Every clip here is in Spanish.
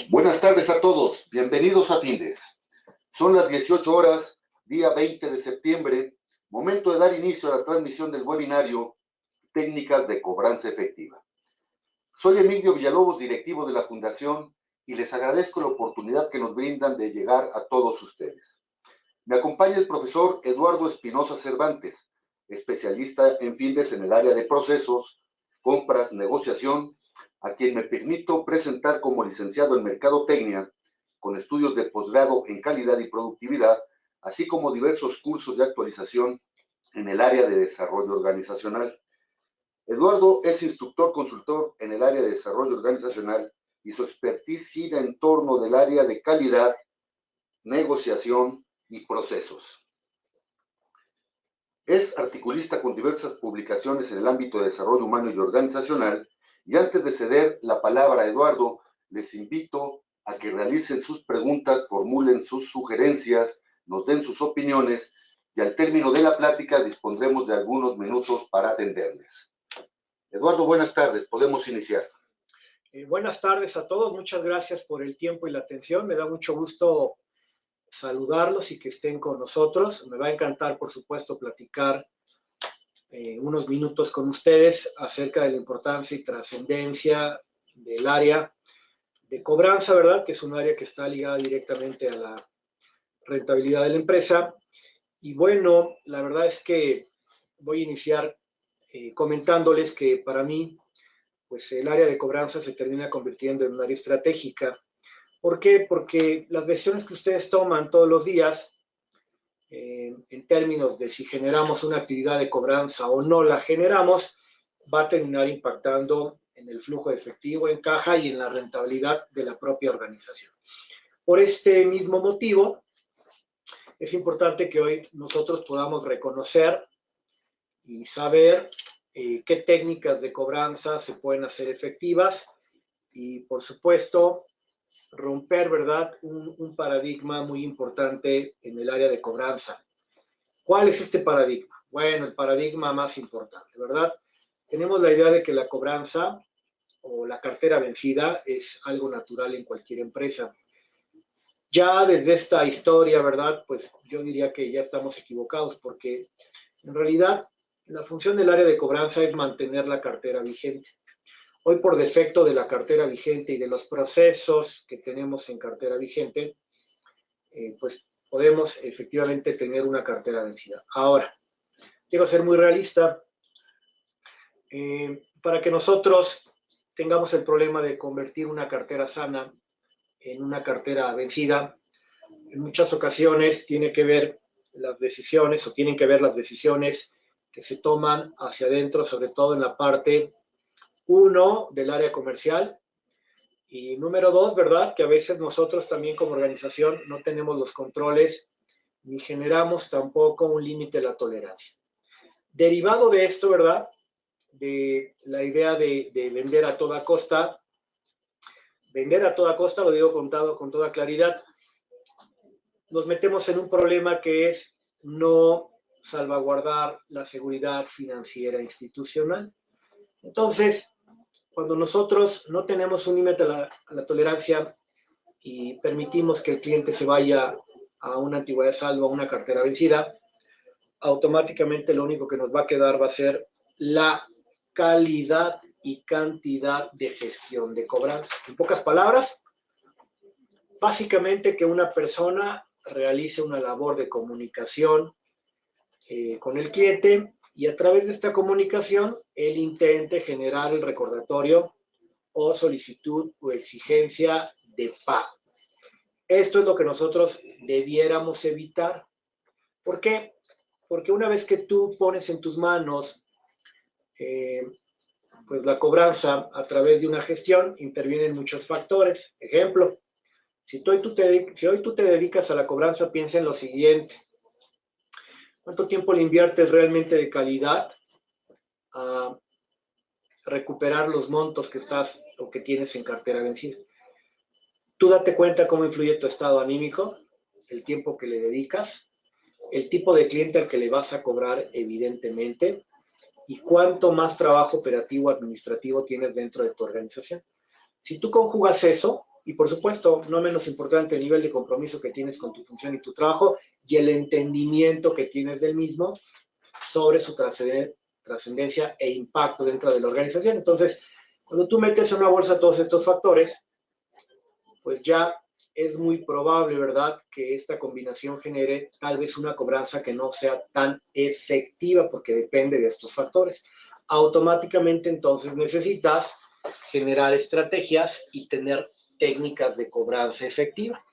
Buenas tardes a todos, bienvenidos a Findes. Son las 18 horas, día 20 de septiembre, momento de dar inicio a la transmisión del webinario Técnicas de Cobranza Efectiva. Soy Emilio Villalobos, directivo de la Fundación, y les agradezco la oportunidad que nos brindan de llegar a todos ustedes. Me acompaña el profesor Eduardo Espinosa Cervantes, especialista en Findes en el área de procesos, compras, negociación, a quien me permito presentar como licenciado en Mercadotecnia, con estudios de posgrado en calidad y productividad, así como diversos cursos de actualización en el área de desarrollo organizacional. Eduardo es instructor consultor en el área de desarrollo organizacional y su expertise gira en torno del área de calidad, negociación y procesos. Es articulista con diversas publicaciones en el ámbito de desarrollo humano y organizacional. Y antes de ceder la palabra a Eduardo, les invito a que realicen sus preguntas, formulen sus sugerencias, nos den sus opiniones y al término de la plática dispondremos de algunos minutos para atenderles. Eduardo, buenas tardes, podemos iniciar. Buenas tardes a todos, muchas gracias por el tiempo y la atención. Me da mucho gusto saludarlos y que estén con nosotros. Me va a encantar, por supuesto, platicar unos minutos con ustedes acerca de la importancia y trascendencia del área de cobranza, ¿verdad? Que es un área que está ligada directamente a la rentabilidad de la empresa. Y bueno, la verdad es que voy a iniciar comentándoles que para mí, pues el área de cobranza se termina convirtiendo en un área estratégica. ¿Por qué? Porque las decisiones que ustedes toman todos los días, en términos de si generamos una actividad de cobranza o no la generamos, va a terminar impactando en el flujo de efectivo en caja y en la rentabilidad de la propia organización. Por este mismo motivo, es importante que hoy nosotros podamos reconocer y saber qué técnicas de cobranza se pueden hacer efectivas y, por supuesto, romper, ¿verdad?, un paradigma muy importante en el área de cobranza. ¿Cuál es este paradigma? Bueno, el paradigma más importante, ¿verdad? Tenemos la idea de que la cobranza o la cartera vencida es algo natural en cualquier empresa. Ya desde esta historia, ¿verdad?, pues yo diría que ya estamos equivocados porque en realidad la función del área de cobranza es mantener la cartera vigente. Hoy, por defecto de la cartera vigente y de los procesos que tenemos en cartera vigente, pues podemos efectivamente tener una cartera vencida. Ahora, quiero ser muy realista. Para que nosotros tengamos el problema de convertir una cartera sana en una cartera vencida, en muchas ocasiones tienen que ver las decisiones que se toman hacia adentro, sobre todo en la parte 1 del área comercial, y número 2, ¿verdad?, que a veces nosotros también como organización no tenemos los controles ni generamos tampoco un límite de la tolerancia. Derivado de esto, ¿verdad?, de la idea de vender a toda costa, lo digo con toda claridad, nos metemos en un problema que es no salvaguardar la seguridad financiera institucional. Entonces, cuando nosotros no tenemos un límite a la tolerancia y permitimos que el cliente se vaya a una antigüedad de saldo, a una cartera vencida, automáticamente lo único que nos va a quedar va a ser la calidad y cantidad de gestión de cobranza. En pocas palabras, básicamente que una persona realice una labor de comunicación con el cliente y a través de esta comunicación él intente generar el recordatorio o solicitud o exigencia de pago. Esto es lo que nosotros debiéramos evitar. ¿Por qué? Porque una vez que tú pones en tus manos pues la cobranza a través de una gestión, intervienen muchos factores. Ejemplo, si hoy tú te dedicas a la cobranza, piensa en lo siguiente. ¿Cuánto tiempo le inviertes realmente de calidad a recuperar los montos que estás o que tienes en cartera vencida? Tú date cuenta cómo influye tu estado anímico, el tiempo que le dedicas, el tipo de cliente al que le vas a cobrar, evidentemente, y cuánto más trabajo operativo administrativo tienes dentro de tu organización. Si tú conjugas eso, y por supuesto, no menos importante, el nivel de compromiso que tienes con tu función y tu trabajo y el entendimiento que tienes del mismo sobre su trascendencia e impacto dentro de la organización. Entonces, cuando tú metes en una bolsa todos estos factores, pues ya es muy probable, ¿verdad?, que esta combinación genere tal vez una cobranza que no sea tan efectiva porque depende de estos factores. Automáticamente, entonces, necesitas generar estrategias y tener técnicas de cobranza efectiva.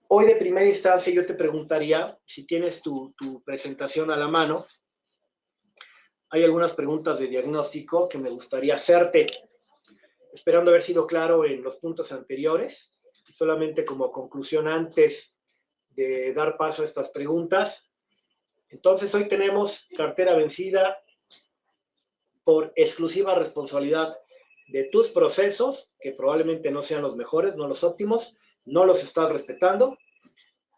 Hoy de primera instancia yo te preguntaría, si tienes tu presentación a la mano, hay algunas preguntas de diagnóstico que me gustaría hacerte, esperando haber sido claro en los puntos anteriores. Y solamente como conclusión antes de dar paso a estas preguntas. Entonces hoy tenemos cartera vencida por exclusiva responsabilidad de tus procesos, que probablemente no sean los mejores, no los óptimos, no los estás respetando,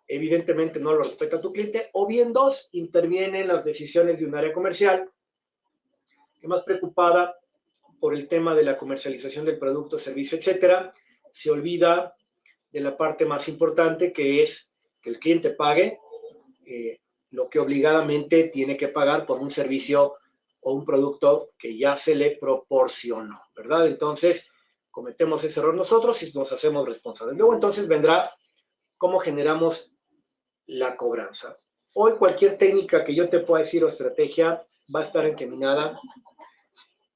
evidentemente no lo respeta tu cliente, o bien dos, intervienen las decisiones de un área comercial, que más preocupada por el tema de la comercialización del producto, servicio, etcétera, se olvida de la parte más importante, que es que el cliente pague lo que obligadamente tiene que pagar por un servicio o un producto que ya se le proporcionó, ¿verdad? Entonces, cometemos ese error nosotros y nos hacemos responsables. Luego, entonces, vendrá cómo generamos la cobranza. Hoy, cualquier técnica que yo te pueda decir o estrategia va a estar encaminada,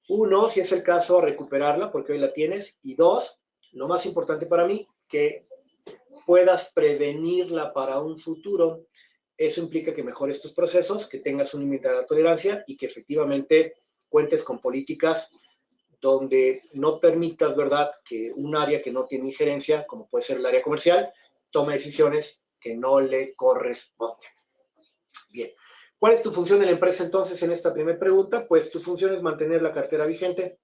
uno, si es el caso, a recuperarla, porque hoy la tienes, y dos, lo más importante para mí, que puedas prevenirla para un futuro. Eso implica que mejores tus procesos, que tengas un límite de tolerancia y que efectivamente cuentes con políticas donde no permitas, ¿verdad?, que un área que no tiene injerencia, como puede ser el área comercial, tome decisiones que no le corresponden. Bien. ¿Cuál es tu función en la empresa entonces en esta primera pregunta? Pues tu función es mantener la cartera vigente.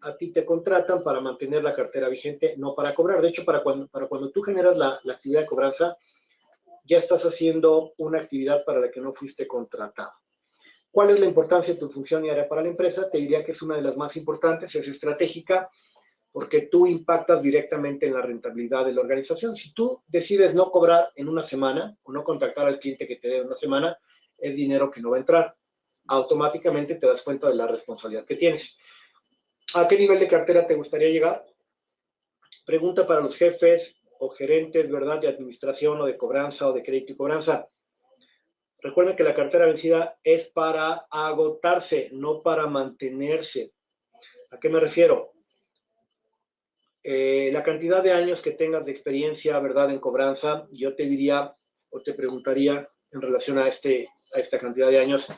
A ti te contratan para mantener la cartera vigente, no para cobrar. De hecho, para cuando tú generas la actividad de cobranza, ya estás haciendo una actividad para la que no fuiste contratado. ¿Cuál es la importancia de tu función y área para la empresa? Te diría que es una de las más importantes, es estratégica, porque tú impactas directamente en la rentabilidad de la organización. Si tú decides no cobrar en una semana o no contactar al cliente que te dé una semana, es dinero que no va a entrar. Automáticamente te das cuenta de la responsabilidad que tienes. ¿A qué nivel de cartera te gustaría llegar? Pregunta para los jefes o gerentes, ¿verdad?, de administración o de cobranza o de crédito y cobranza. Recuerden que la cartera vencida es para agotarse, no para mantenerse. ¿A qué me refiero? La cantidad de años que tengas de experiencia, ¿verdad?, en cobranza, yo te diría o te preguntaría en relación a esta cantidad de años,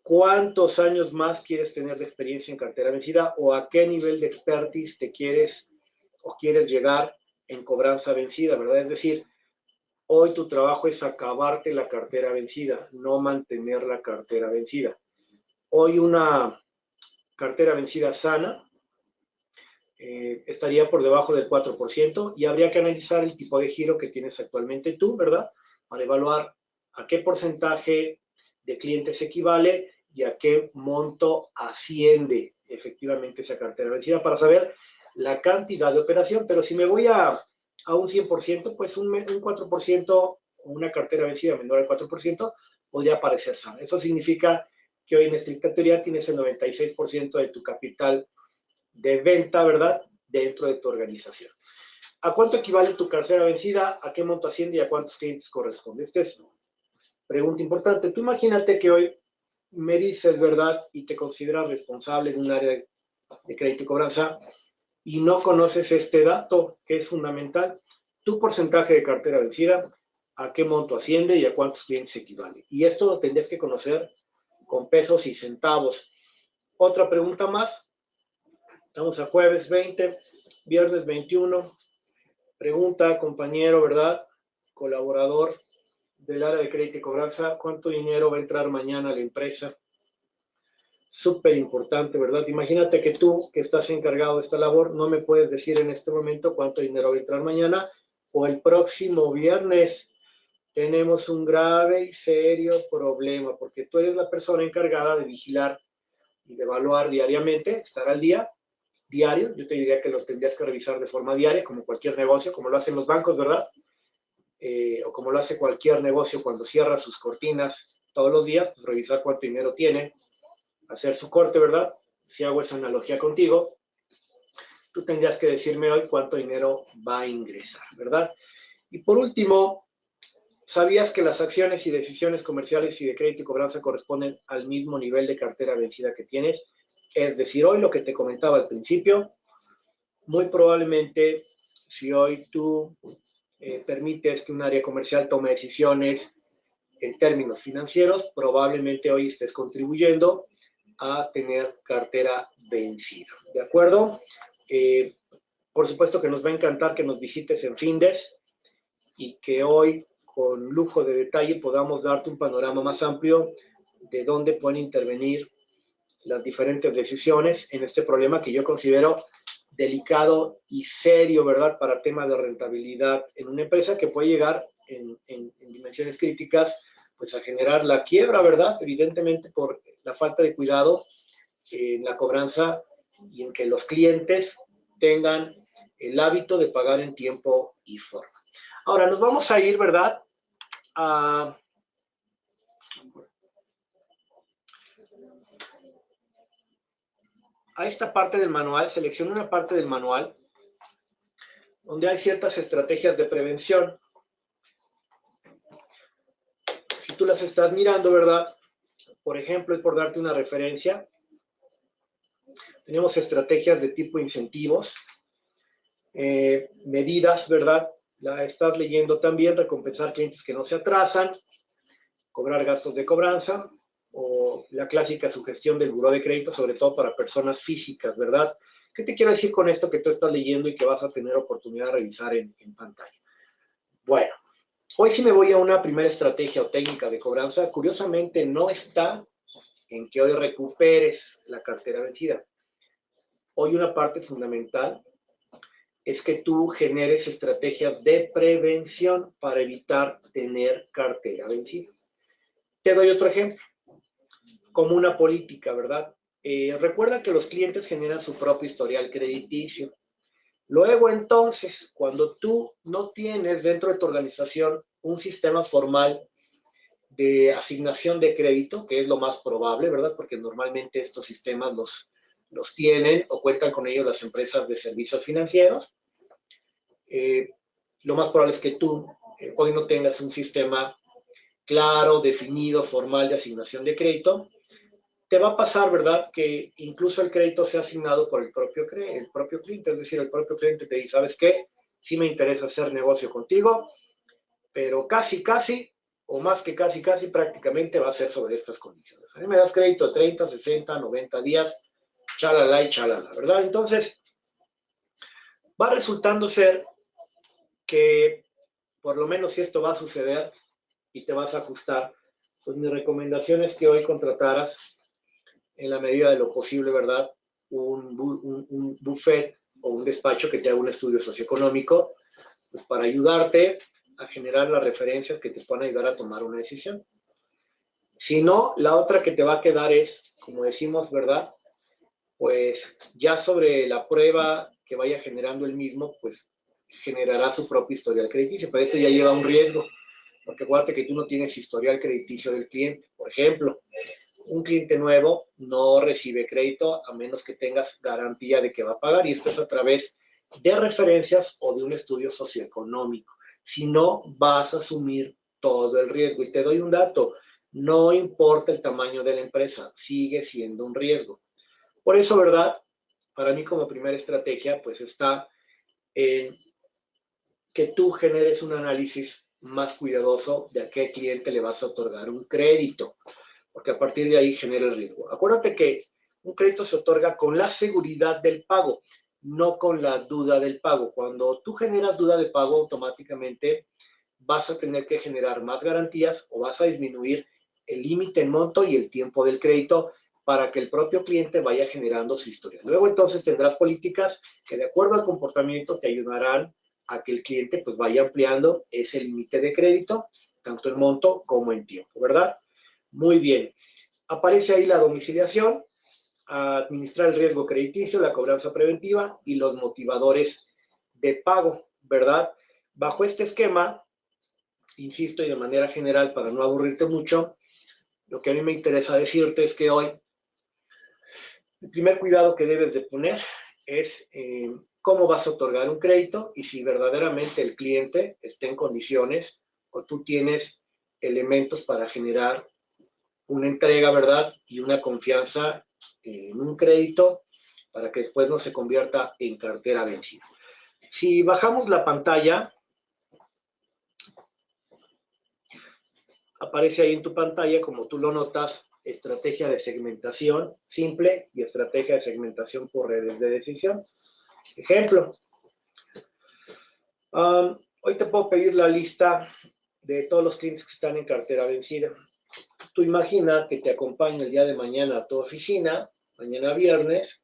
¿cuántos años más quieres tener de experiencia en cartera vencida o a qué nivel de expertise te quieres llegar en cobranza vencida, ¿verdad? Es decir, hoy tu trabajo es acabarte la cartera vencida, no mantener la cartera vencida. Hoy una cartera vencida sana estaría por debajo del 4% y habría que analizar el tipo de giro que tienes actualmente tú, ¿verdad?, para evaluar a qué porcentaje de clientes equivale y a qué monto asciende efectivamente esa cartera vencida para saber la cantidad de operación. Pero si me voy a un 100%, pues un 4% o una cartera vencida menor al 4% podría parecer sana. Eso significa que hoy en estricta teoría tienes el 96% de tu capital de venta, ¿verdad?, dentro de tu organización. ¿A cuánto equivale tu cartera vencida? ¿A qué monto asciende y a cuántos clientes corresponde? Esta es pregunta importante. Tú imagínate que hoy me dices, ¿verdad?, y te consideras responsable de un área de crédito y cobranza y no conoces este dato que es fundamental. Tu porcentaje de cartera vencida, a qué monto asciende y a cuántos clientes equivale. Y esto lo tendrías que conocer con pesos y centavos. Otra pregunta más. Estamos a jueves 20, viernes 21. Pregunta, compañero, ¿verdad?, colaborador del área de crédito y cobranza, ¿cuánto dinero va a entrar mañana a la empresa? Súper importante, ¿verdad? Imagínate que tú, que estás encargado de esta labor, no me puedes decir en este momento cuánto dinero va a entrar mañana o el próximo viernes. Tenemos un grave y serio problema porque tú eres la persona encargada de vigilar y de evaluar diariamente, estar al día diario. Yo te diría que lo tendrías que revisar de forma diaria, como cualquier negocio, como lo hacen los bancos, ¿verdad? O como lo hace cualquier negocio cuando cierra sus cortinas todos los días, pues revisar cuánto dinero tiene, hacer su corte, ¿verdad? Si hago esa analogía contigo, tú tendrías que decirme hoy cuánto dinero va a ingresar, ¿verdad? Y por último, ¿sabías que las acciones y decisiones comerciales y de crédito y cobranza corresponden al mismo nivel de cartera vencida que tienes? Es decir, hoy lo que te comentaba al principio, muy probablemente si hoy tú permites que un área comercial tome decisiones en términos financieros, probablemente hoy estés contribuyendo a tener cartera vencida. ¿De acuerdo? Por supuesto que nos va a encantar que nos visites en Findes y que hoy, con lujo de detalle, podamos darte un panorama más amplio de dónde pueden intervenir las diferentes decisiones en este problema que yo considero delicado y serio, ¿verdad?, para temas de rentabilidad en una empresa que puede llegar en dimensiones críticas, pues a generar la quiebra, ¿verdad?, evidentemente por la falta de cuidado en la cobranza y en que los clientes tengan el hábito de pagar en tiempo y forma. Ahora nos vamos a ir, ¿verdad?, a esta parte del manual. Selecciona una parte del manual donde hay ciertas estrategias de prevención. Si tú las estás mirando, ¿verdad? Por ejemplo, y por darte una referencia, tenemos estrategias de tipo incentivos, medidas, ¿verdad? La estás leyendo también, recompensar clientes que no se atrasan, cobrar gastos de cobranza, o la clásica sugestión del buró de crédito, sobre todo para personas físicas, ¿verdad? ¿Qué te quiero decir con esto que tú estás leyendo y que vas a tener oportunidad de revisar en pantalla? Bueno, hoy sí me voy a una primera estrategia o técnica de cobranza. Curiosamente, no está en que hoy recuperes la cartera vencida. Hoy una parte fundamental es que tú generes estrategias de prevención para evitar tener cartera vencida. Te doy otro ejemplo, como una política, ¿verdad? Recuerda que los clientes generan su propio historial crediticio. Luego, entonces, cuando tú no tienes dentro de tu organización un sistema formal de asignación de crédito, que es lo más probable, ¿verdad? Porque normalmente estos sistemas los tienen o cuentan con ellos las empresas de servicios financieros. Lo más probable es que tú hoy no tengas un sistema claro, definido, formal de asignación de crédito. Te va a pasar, ¿verdad?, que incluso el crédito sea asignado por el propio cliente, es decir, el propio cliente te dice, ¿sabes qué? Sí me interesa hacer negocio contigo, pero casi, o más que casi, prácticamente va a ser sobre estas condiciones. A mí me das crédito de 30, 60, 90 días, chalala y chalala, ¿verdad? Entonces, va resultando ser que, por lo menos si esto va a suceder y te vas a ajustar, pues mi recomendación es que hoy contrataras, en la medida de lo posible, ¿verdad?, un buffet o un despacho que te haga un estudio socioeconómico, pues para ayudarte a generar las referencias que te puedan ayudar a tomar una decisión. Si no, la otra que te va a quedar es, como decimos, ¿verdad?, pues ya sobre la prueba que vaya generando el mismo, pues generará su propio historial crediticio, pero esto ya lleva un riesgo, porque acuérdate que tú no tienes historial crediticio del cliente. Por ejemplo, un cliente nuevo no recibe crédito a menos que tengas garantía de que va a pagar, y esto es a través de referencias o de un estudio socioeconómico. Si no, vas a asumir todo el riesgo. Y te doy un dato, no importa el tamaño de la empresa, sigue siendo un riesgo. Por eso, ¿verdad?, para mí como primera estrategia, pues está en que tú generes un análisis más cuidadoso de a qué cliente le vas a otorgar un crédito, porque a partir de ahí genera el riesgo. Acuérdate que un crédito se otorga con la seguridad del pago, no con la duda del pago. Cuando tú generas duda de pago, automáticamente vas a tener que generar más garantías o vas a disminuir el límite en monto y el tiempo del crédito para que el propio cliente vaya generando su historia. Luego entonces tendrás políticas que, de acuerdo al comportamiento, te ayudarán a que el cliente pues vaya ampliando ese límite de crédito, tanto en monto como en tiempo, ¿verdad? Muy bien. Aparece ahí la domiciliación. administrar el riesgo crediticio, la cobranza preventiva y los motivadores de pago, ¿verdad? Bajo este esquema, insisto y de manera general para no aburrirte mucho, lo que a mí me interesa decirte es que hoy el primer cuidado que debes de poner es cómo vas a otorgar un crédito y si verdaderamente el cliente está en condiciones o tú tienes elementos para generar una entrega, ¿verdad? Y una confianza en un crédito para que después no se convierta en cartera vencida. Si bajamos la pantalla, aparece ahí en tu pantalla, como tú lo notas, estrategia de segmentación simple y estrategia de segmentación por redes de decisión. Ejemplo, hoy te puedo pedir la lista de todos los clientes que están en cartera vencida. Tú imagina que te acompaño el día de mañana a tu oficina, mañana viernes,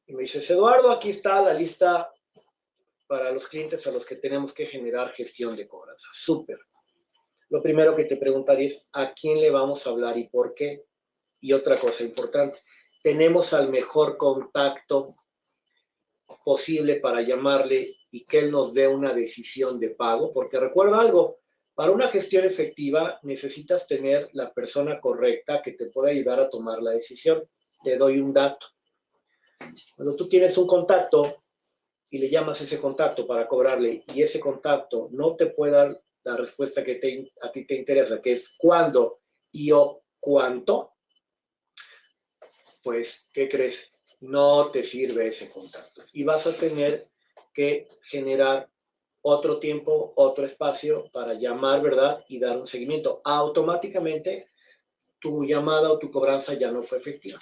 y me dices, Eduardo, aquí está la lista para los clientes a los que tenemos que generar gestión de cobranza. Súper. Lo primero que te preguntaría es, ¿a quién le vamos a hablar y por qué? Y otra cosa importante, ¿tenemos al mejor contacto posible para llamarle y que él nos dé una decisión de pago? Porque recuerda algo, para una gestión efectiva necesitas tener la persona correcta que te pueda ayudar a tomar la decisión. Te doy un dato. Cuando tú tienes un contacto y le llamas a ese contacto para cobrarle y ese contacto no te puede dar la respuesta que a ti te interesa, que es cuándo y o cuánto, pues, ¿qué crees? No te sirve ese contacto. Y vas a tener que generar otro tiempo, otro espacio para llamar, ¿verdad? Y dar un seguimiento. Automáticamente tu llamada o tu cobranza ya no fue efectiva.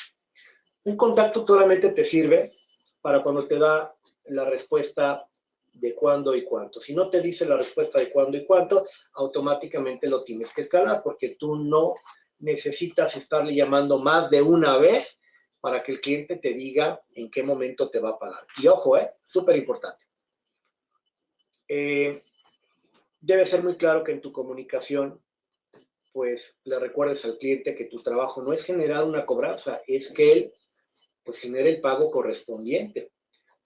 Un contacto solamente te sirve para cuando te da la respuesta de cuándo y cuánto. Si no te dice la respuesta de cuándo y cuánto, automáticamente lo tienes que escalar porque tú no necesitas estarle llamando más de una vez para que el cliente te diga en qué momento te va a pagar. Y ojo, súper importante. Debe ser muy claro que en tu comunicación, pues le recuerdes al cliente que tu trabajo no es generar una cobranza, es que él pues genere el pago correspondiente.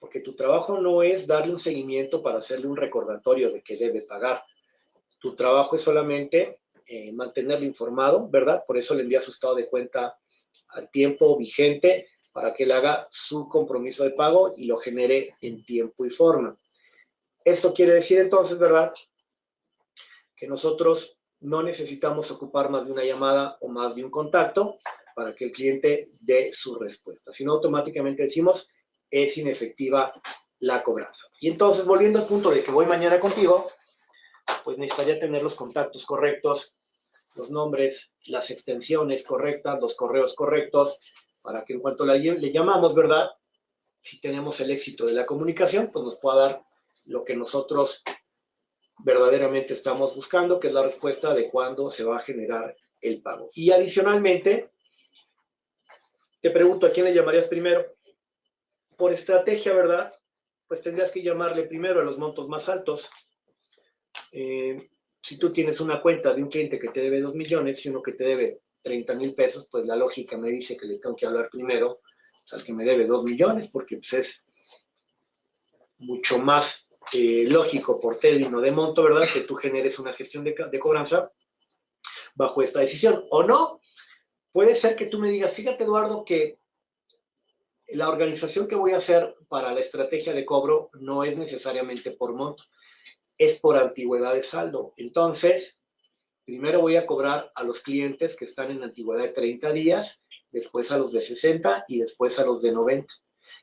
Porque tu trabajo no es darle un seguimiento para hacerle un recordatorio de que debe pagar. Tu trabajo es solamente mantenerlo informado, ¿verdad? Por eso le envías su estado de cuenta al tiempo vigente para que él haga su compromiso de pago y lo genere en tiempo y forma. Esto quiere decir entonces, ¿verdad?, que nosotros no necesitamos ocupar más de una llamada o más de un contacto para que el cliente dé su respuesta, sino automáticamente decimos es inefectiva la cobranza. Y entonces, volviendo al punto de que voy mañana contigo, pues necesitaría tener los contactos correctos, los nombres, las extensiones correctas, los correos correctos, para que en cuanto le llamamos, ¿verdad?, si tenemos el éxito de la comunicación, pues nos pueda dar lo que nosotros verdaderamente estamos buscando, que es la respuesta de cuándo se va a generar el pago. Y adicionalmente, te pregunto, ¿a quién le llamarías primero? Por estrategia, ¿verdad?, pues tendrías que llamarle primero a los montos más altos. Si tú tienes una cuenta de un cliente que te debe 2 millones y uno que te debe 30,000 pesos, pues la lógica me dice que le tengo que hablar primero al que me debe 2 millones, porque pues es mucho más lógico por término de monto, ¿verdad?, que tú generes una gestión de cobranza bajo esta decisión. O no, puede ser que tú me digas, fíjate, Eduardo, que la organización que voy a hacer para la estrategia de cobro no es necesariamente por monto, es por antigüedad de saldo. Entonces, primero voy a cobrar a los clientes que están en antigüedad de 30 días, después a los de 60 y después a los de 90.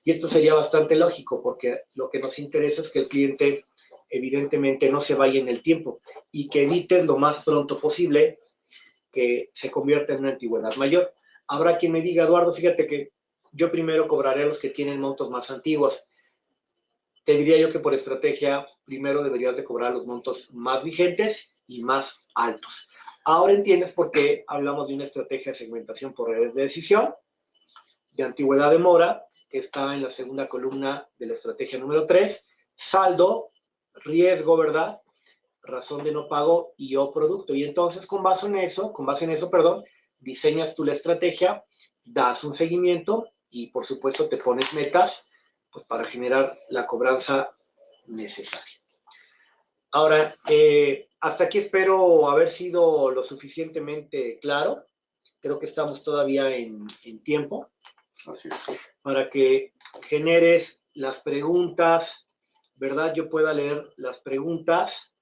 Y esto sería bastante lógico porque lo que nos interesa es que el cliente evidentemente no se vaya en el tiempo y que eviten lo más pronto posible que se convierta en una antigüedad mayor. Habrá quien me diga, Eduardo, fíjate que yo primero cobraré a los que tienen montos más antiguos. Te diría yo que por estrategia primero deberías de cobrar los montos más vigentes y más altos. Ahora entiendes por qué hablamos de una estrategia de segmentación por redes de decisión, de antigüedad de mora, que está en la segunda columna de la estrategia número 3, saldo, riesgo, ¿verdad?, razón de no pago y o producto. Y entonces con base en eso, diseñas tú la estrategia, das un seguimiento y por supuesto te pones metas pues, para generar la cobranza necesaria. Ahora, hasta aquí espero haber sido lo suficientemente claro. Creo que estamos todavía en tiempo. Así es. Para que generes las preguntas, ¿verdad? Yo pueda leer las preguntas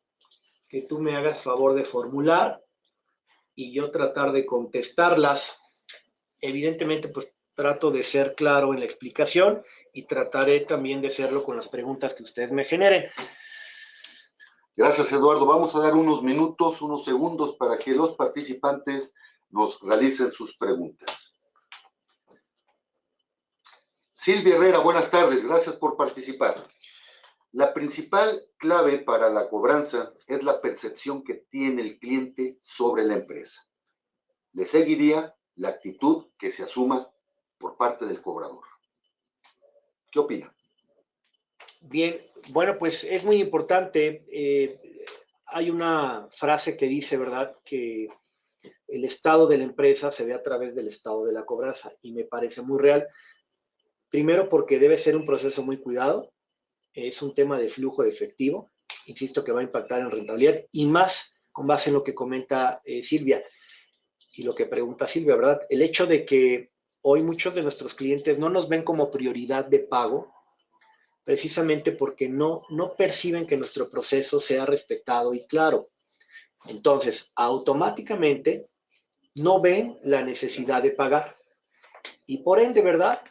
que tú me hagas favor de formular y yo tratar de contestarlas. Evidentemente, pues trato de ser claro en la explicación y trataré también de hacerlo con las preguntas que ustedes me generen. Gracias, Eduardo. Vamos a dar unos minutos, unos segundos para que los participantes nos realicen sus preguntas. Silvia Herrera, buenas tardes. Gracias por participar. La principal clave para la cobranza es la percepción que tiene el cliente sobre la empresa. Le seguiría la actitud que se asuma por parte del cobrador. ¿Qué opina? Bien, bueno, pues es muy importante. Hay una frase que dice, ¿verdad?, que el estado de la empresa se ve a través del estado de la cobranza y me parece muy real. Primero porque debe ser un proceso muy cuidado, es un tema de flujo de efectivo, insisto que va a impactar en rentabilidad y más con base en lo que comenta Silvia y lo que pregunta Silvia, ¿verdad? El hecho de que hoy muchos de nuestros clientes no nos ven como prioridad de pago, precisamente porque no perciben que nuestro proceso sea respetado y claro. Entonces, automáticamente no ven la necesidad de pagar y por ende, ¿verdad?,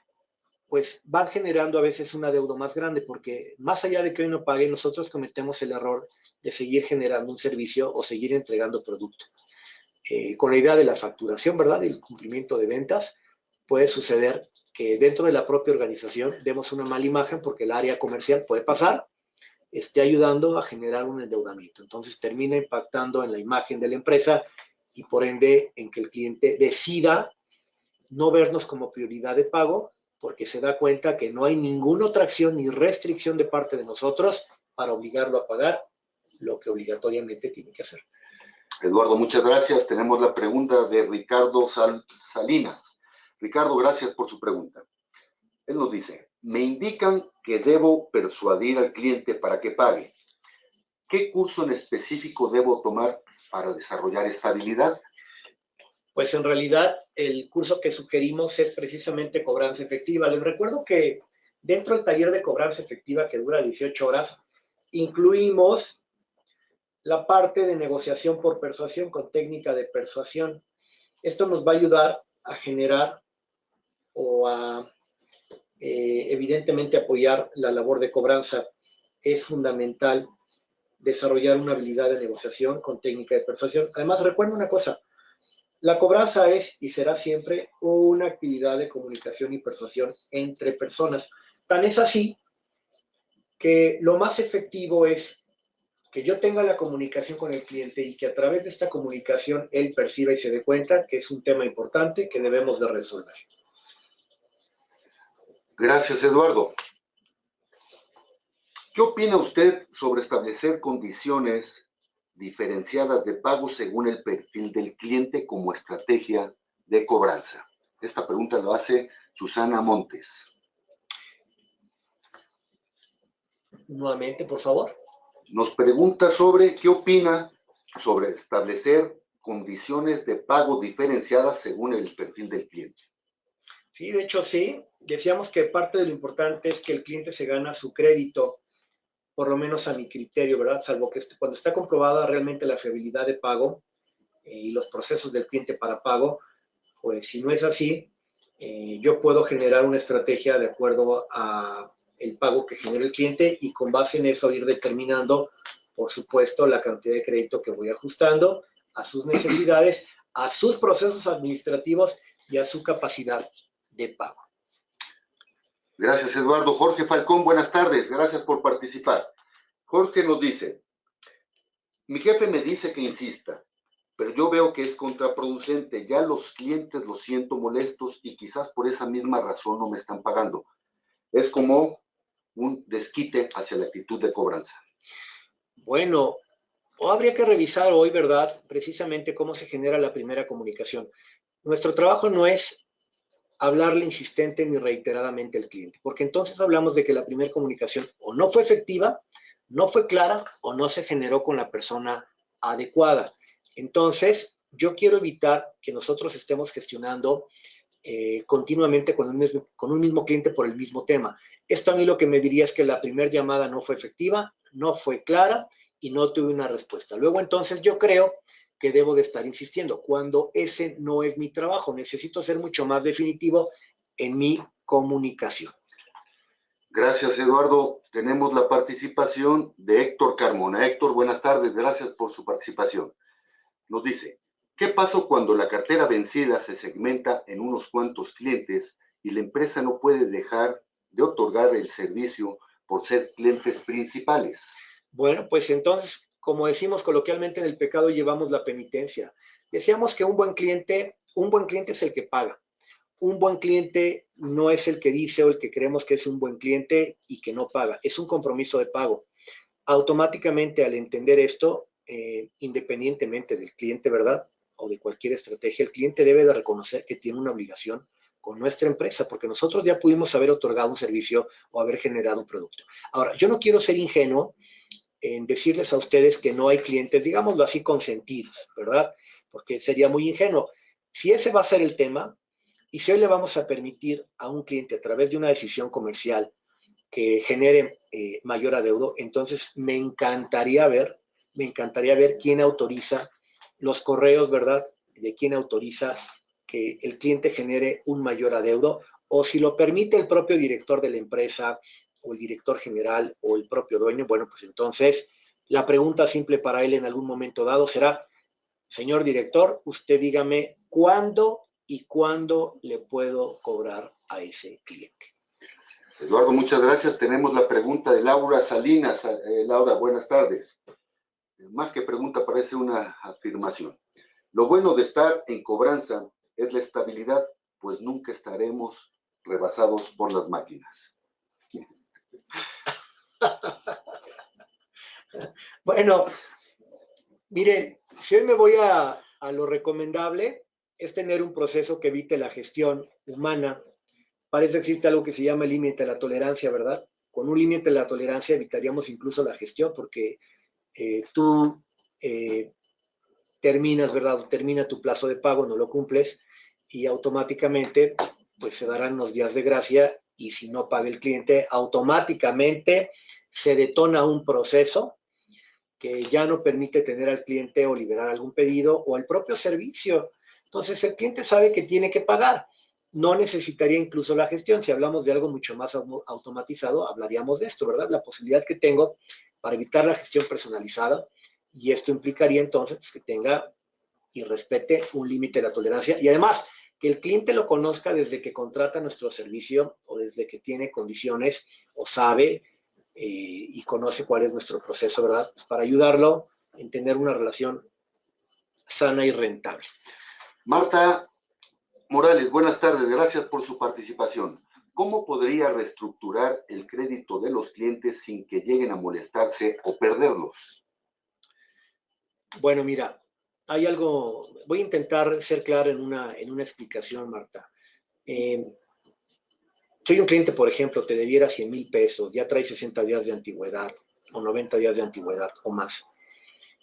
pues van generando a veces una deuda más grande, porque más allá de que hoy no pague, nosotros cometemos el error de seguir generando un servicio o seguir entregando producto. Con la idea de la facturación, ¿verdad?, y el cumplimiento de ventas, puede suceder que dentro de la propia organización demos una mala imagen porque el área comercial puede pasar, esté ayudando a generar un endeudamiento. Entonces termina impactando en la imagen de la empresa y por ende en que el cliente decida no vernos como prioridad de pago porque se da cuenta que no hay ninguna otra acción ni restricción de parte de nosotros para obligarlo a pagar lo que obligatoriamente tiene que hacer. Eduardo, muchas gracias. Tenemos la pregunta de Ricardo Salinas. Ricardo, gracias por su pregunta. Él nos dice, me indican que debo persuadir al cliente para que pague. ¿Qué curso en específico debo tomar para desarrollar esta habilidad? Pues en realidad el curso que sugerimos es precisamente cobranza efectiva. Les recuerdo que dentro del taller de cobranza efectiva que dura 18 horas, incluimos la parte de negociación por persuasión con técnica de persuasión. Esto nos va a ayudar a generar o a evidentemente apoyar la labor de cobranza. Es fundamental desarrollar una habilidad de negociación con técnica de persuasión. Además, recuerden una cosa, la cobranza es y será siempre una actividad de comunicación y persuasión entre personas. Tan es así que lo más efectivo es que yo tenga la comunicación con el cliente y que a través de esta comunicación él perciba y se dé cuenta que es un tema importante que debemos de resolver. Gracias, Eduardo. ¿Qué opina usted sobre establecer condiciones diferenciadas de pago según el perfil del cliente como estrategia de cobranza? Esta pregunta lo hace Susana Montes. Nuevamente, por favor. Nos pregunta sobre qué opina sobre establecer condiciones de pago diferenciadas según el perfil del cliente. Sí, de hecho sí. Decíamos que parte de lo importante es que el cliente se gana su crédito, por lo menos a mi criterio, ¿verdad? Salvo que cuando está comprobada realmente la fiabilidad de pago y los procesos del cliente para pago, pues si no es así, yo puedo generar una estrategia de acuerdo a el pago que genera el cliente y con base en eso ir determinando, por supuesto, la cantidad de crédito que voy ajustando a sus necesidades, a sus procesos administrativos y a su capacidad de pago. Gracias, Eduardo. Jorge Falcón, buenas tardes. Gracias por participar. Jorge nos dice, mi jefe me dice que insista, pero yo veo que es contraproducente. Ya los clientes los siento molestos y quizás por esa misma razón no me están pagando. Es como un desquite hacia la actitud de cobranza. Bueno, o habría que revisar hoy, ¿verdad? Precisamente cómo se genera la primera comunicación. Nuestro trabajo no es hablarle insistente ni reiteradamente al cliente, porque entonces hablamos de que la primera comunicación o no fue efectiva, no fue clara o no se generó con la persona adecuada. Entonces, yo quiero evitar que nosotros estemos gestionando continuamente con un mismo cliente por el mismo tema. Esto a mí lo que me diría es que la primera llamada no fue efectiva, no fue clara y no tuve una respuesta. Luego entonces yo creo que debo de estar insistiendo, cuando ese no es mi trabajo. Necesito ser mucho más definitivo en mi comunicación. Gracias, Eduardo. Tenemos la participación de Héctor Carmona. Héctor, buenas tardes. Gracias por su participación. Nos dice, ¿qué pasó cuando la cartera vencida se segmenta en unos cuantos clientes y la empresa no puede dejar de otorgar el servicio por ser clientes principales? Bueno, pues entonces, como decimos coloquialmente, en el pecado llevamos la penitencia. Decíamos que un buen cliente es el que paga. Un buen cliente no es el que dice o el que creemos que es un buen cliente y que no paga. Es un compromiso de pago. Automáticamente, al entender esto, independientemente del cliente, ¿verdad? O de cualquier estrategia, el cliente debe de reconocer que tiene una obligación con nuestra empresa, porque nosotros ya pudimos haber otorgado un servicio o haber generado un producto. Ahora, yo no quiero ser ingenuo en decirles a ustedes que no hay clientes, digámoslo así, consentidos, ¿verdad? Porque sería muy ingenuo. Si ese va a ser el tema, y si hoy le vamos a permitir a un cliente a través de una decisión comercial que genere mayor adeudo, entonces me encantaría ver quién autoriza los correos, ¿verdad? De quién autoriza que el cliente genere un mayor adeudo, o si lo permite el propio director de la empresa, o el director general, o el propio dueño, bueno, pues entonces la pregunta simple para él en algún momento dado será, señor director, usted dígame cuándo le puedo cobrar a ese cliente. Eduardo, muchas gracias. Tenemos la pregunta de Laura Salinas. Laura, buenas tardes. Más que pregunta, parece una afirmación. Lo bueno de estar en cobranza es la estabilidad, pues nunca estaremos rebasados por las máquinas. Bueno, miren, si hoy me voy a lo recomendable, es tener un proceso que evite la gestión humana. Para eso existe algo que se llama el límite de la tolerancia, ¿verdad? Con un límite de la tolerancia evitaríamos incluso la gestión, porque tú terminas, ¿verdad? Termina tu plazo de pago, no lo cumples y automáticamente pues se darán unos días de gracia y si no paga el cliente, automáticamente se detona un proceso que ya no permite tener al cliente o liberar algún pedido o el propio servicio. Entonces el cliente sabe que tiene que pagar. No necesitaría incluso la gestión. Si hablamos de algo mucho más automatizado, hablaríamos de esto, ¿verdad? La posibilidad que tengo para evitar la gestión personalizada y esto implicaría entonces que tenga y respete un límite de la tolerancia y además que el cliente lo conozca desde que contrata nuestro servicio o desde que tiene condiciones o sabe y conoce cuál es nuestro proceso, ¿verdad? Pues para ayudarlo en tener una relación sana y rentable. Marta Morales, buenas tardes. Gracias por su participación. ¿Cómo podría reestructurar el crédito de los clientes sin que lleguen a molestarse o perderlos? Bueno, mira, hay algo, voy a intentar ser claro en una explicación, Marta. Soy un cliente, por ejemplo, te debiera 100,000 pesos, ya trae 60 días de antigüedad o 90 días de antigüedad o más.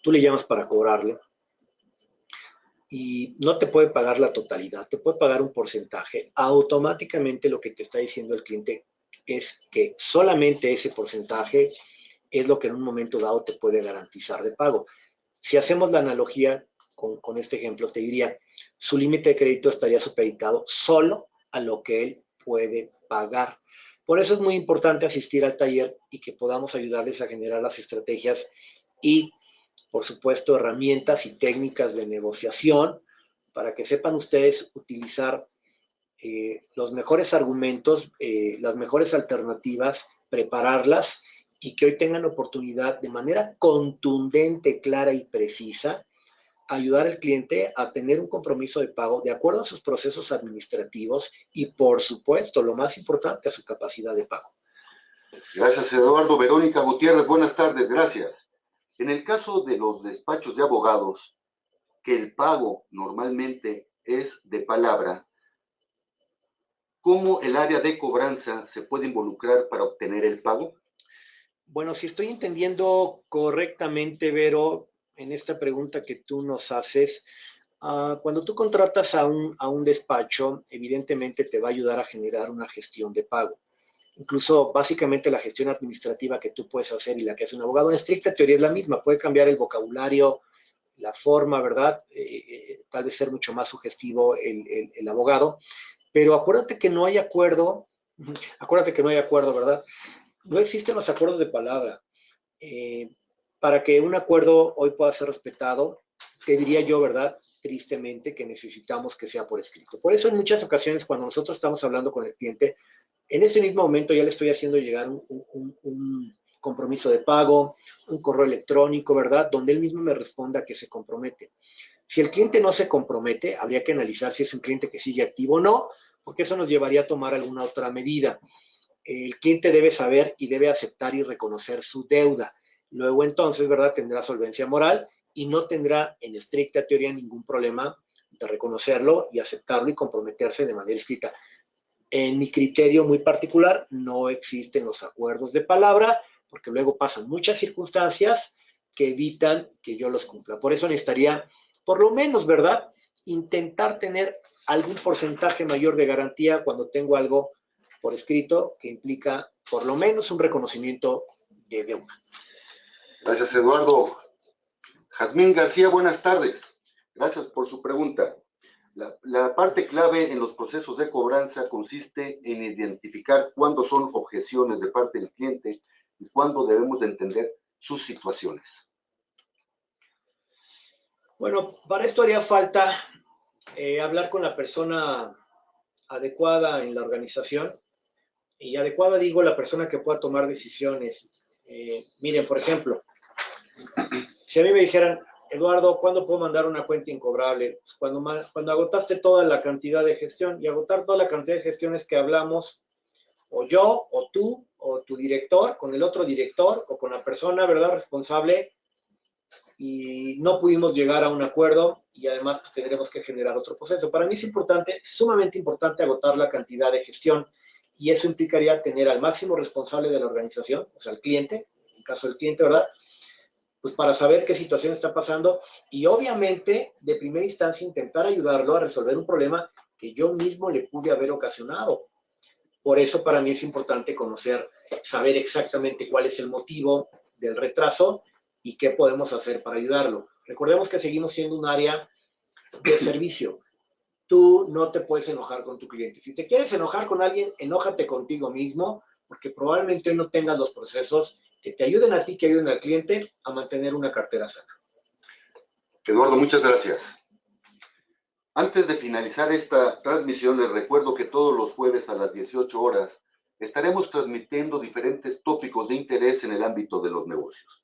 Tú le llamas para cobrarle y no te puede pagar la totalidad, te puede pagar un porcentaje. Automáticamente lo que te está diciendo el cliente es que solamente ese porcentaje es lo que en un momento dado te puede garantizar de pago. Si hacemos la analogía con este ejemplo, te diría, su límite de crédito estaría supeditado solo a lo que él puede pagar. Por eso es muy importante asistir al taller y que podamos ayudarles a generar las estrategias y, por supuesto, herramientas y técnicas de negociación para que sepan ustedes utilizar los mejores argumentos, las mejores alternativas, prepararlas y que hoy tengan oportunidad de manera contundente, clara y precisa ayudar al cliente a tener un compromiso de pago de acuerdo a sus procesos administrativos y, por supuesto, lo más importante, a su capacidad de pago. Gracias, Eduardo. Verónica Gutiérrez, buenas tardes. Gracias. En el caso de los despachos de abogados, que el pago normalmente es de palabra, ¿Cómo el área de cobranza se puede involucrar para obtener el pago? Bueno, si estoy entendiendo correctamente, Vero, en esta pregunta que tú nos haces, cuando tú contratas a un despacho, evidentemente te va a ayudar a generar una gestión de pago. Incluso básicamente la gestión administrativa que tú puedes hacer y la que hace un abogado en estricta teoría es la misma. Puede cambiar el vocabulario, la forma, ¿verdad? Tal vez ser mucho más sugestivo el abogado, pero acuérdate que no hay acuerdo, ¿verdad? No existen los acuerdos de palabra. Eh, para que un acuerdo hoy pueda ser respetado, te diría yo, ¿verdad? Tristemente, que necesitamos que sea por escrito. Por eso en muchas ocasiones cuando nosotros estamos hablando con el cliente, en ese mismo momento ya le estoy haciendo llegar un compromiso de pago, un correo electrónico, ¿verdad? Donde él mismo me responda que se compromete. Si el cliente no se compromete, habría que analizar si es un cliente que sigue activo o no, porque eso nos llevaría a tomar alguna otra medida. El cliente debe saber y debe aceptar y reconocer su deuda. Luego entonces, ¿verdad? Tendrá solvencia moral y no tendrá en estricta teoría ningún problema de reconocerlo y aceptarlo y comprometerse de manera escrita. En mi criterio muy particular, no existen los acuerdos de palabra, porque luego pasan muchas circunstancias que evitan que yo los cumpla. Por eso necesitaría, por lo menos, ¿verdad? Intentar tener algún porcentaje mayor de garantía cuando tengo algo por escrito que implica por lo menos un reconocimiento de deuda. Gracias, Eduardo. Jazmín García, buenas tardes. Gracias por su pregunta. La parte clave en los procesos de cobranza consiste en identificar cuándo son objeciones de parte del cliente y cuándo debemos de entender sus situaciones. Bueno, para esto haría falta hablar con la persona adecuada en la organización. Y adecuada digo la persona que pueda tomar decisiones. Miren, por ejemplo, si a mí me dijeran, Eduardo, ¿cuándo puedo mandar una cuenta incobrable? Pues cuando agotaste toda la cantidad de gestión, y agotar toda la cantidad de gestiones que hablamos, o yo, o tú, o tu director, con el otro director, o con la persona, ¿verdad?, responsable, y no pudimos llegar a un acuerdo, y además pues, tendremos que generar otro proceso. Para mí es importante, sumamente importante, agotar la cantidad de gestión, y eso implicaría tener al máximo responsable de la organización, o sea, el cliente, en el caso del cliente, ¿verdad?, pues para saber qué situación está pasando y obviamente de primera instancia intentar ayudarlo a resolver un problema que yo mismo le pude haber ocasionado. Por eso para mí es importante conocer, saber exactamente cuál es el motivo del retraso y qué podemos hacer para ayudarlo. Recordemos que seguimos siendo un área de servicio. Tú no te puedes enojar con tu cliente. Si te quieres enojar con alguien, enójate contigo mismo, porque probablemente no tengas los procesos que te ayuden a ti, que ayuden al cliente a mantener una cartera sana. Eduardo, muchas gracias. Antes de finalizar esta transmisión, les recuerdo que todos los jueves a las 18 horas estaremos transmitiendo diferentes tópicos de interés en el ámbito de los negocios.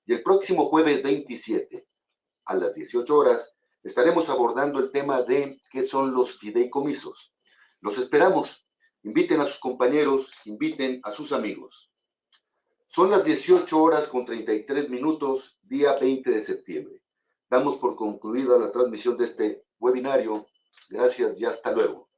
Y el próximo jueves 27 a las 18 horas estaremos abordando el tema de qué son los fideicomisos. Los esperamos. Inviten a sus compañeros, inviten a sus amigos. Son las 18 horas con 33 minutos, día 20 de septiembre. Damos por concluida la transmisión de este webinario. Gracias y hasta luego.